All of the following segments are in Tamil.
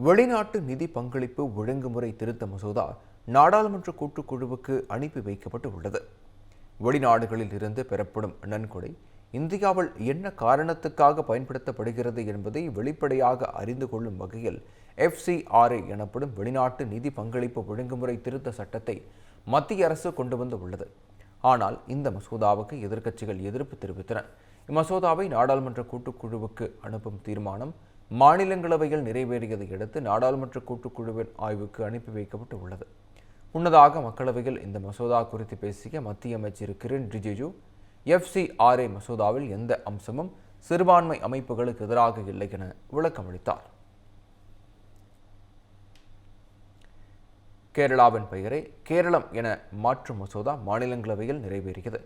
வெளிநாட்டு நிதி பங்களிப்பு ஒழுங்குமுறை திருத்த மசோதா நாடாளுமன்ற கூட்டுக்குழுவுக்கு அனுப்பி வைக்கப்பட்டு உள்ளது. வெளிநாடுகளில் இருந்து பெறப்படும் நன்கொடை இந்தியாவில் என்ன காரணத்துக்காக பயன்படுத்தப்படுகிறது என்பதை வெளிப்படையாக அறிந்து கொள்ளும் வகையில் FCRA எனப்படும் வெளிநாட்டு நிதி பங்களிப்பு ஒழுங்குமுறை திருத்த சட்டத்தை மத்திய அரசு கொண்டு வந்து உள்ளது. ஆனால் இந்த மசோதாவுக்கு எதிர்க்கட்சிகள் எதிர்ப்பு தெரிவித்தன. இம்மசோதாவை நாடாளுமன்ற கூட்டுக்குழுவுக்கு அனுப்பும் தீர்மானம் மாநிலங்களவையில் நிறைவேறியதை அடுத்து நாடாளுமன்ற கூட்டுக்குழுவின் ஆய்வுக்கு அனுப்பி வைக்கப்பட்டு உள்ளது. முன்னதாக மக்களவையில் இந்த மசோதா குறித்து பேசிய மத்திய அமைச்சர் கிரண் ரிஜிஜு, FCRA மசோதாவில் எந்த அம்சமும் சிறுபான்மை அமைப்புகளுக்கு எதிராக இல்லை என விளக்கமளித்தார். கேரளாவின் பெயரை கேரளம் என மாற்றும் மசோதா மாநிலங்களவையில் நிறைவேறியது.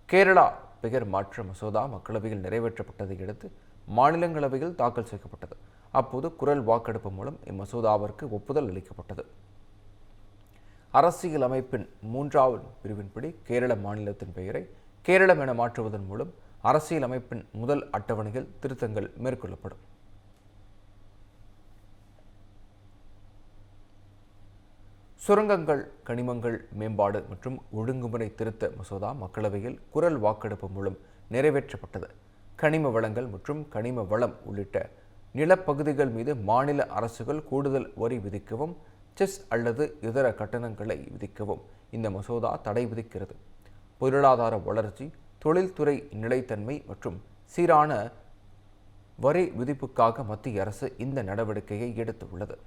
கேரளா பெயர் மாற்ற மசோதா மக்களவையில் நிறைவேற்றப்பட்டதை அடுத்து மாநிலங்களவையில் தாக்கல் செய்யப்பட்டது. அப்போது குரல் வாக்கெடுப்பு மூலம் இம்மசோதாவிற்கு ஒப்புதல் அளிக்கப்பட்டது. அரசியல் அமைப்பின் 3வது பிரிவின்படி கேரள மாநிலத்தின் பெயரை கேரளம் என மாற்றுவதன் மூலம் அரசியல் அமைப்பின் முதல் அட்டவணையில் திருத்தங்கள் மேற்கொள்ளப்படும். சுரங்கங்கள், கனிமங்கள் மேம்பாடு மற்றும் ஒழுங்குமுறை திருத்த மசோதா மக்களவையில் குரல் வாக்கெடுப்பு மூலம் நிறைவேற்றப்பட்டது. கனிம வளங்கள் மற்றும் கனிம வளம் உள்ளிட்ட நிலப்பகுதிகள் மீது மாநில அரசுகள் கூடுதல் வரி விதிக்கவும், செஸ் அல்லது இதர கட்டணங்களை விதிக்கவும் இந்த மசோதா தடை விதிக்கிறது. பொருளாதார வளர்ச்சி, தொழில்துறை நிலைத்தன்மை மற்றும் சீரான வரி விதிப்புக்காக மத்திய அரசு இந்த நடவடிக்கையை எடுத்துள்ளது.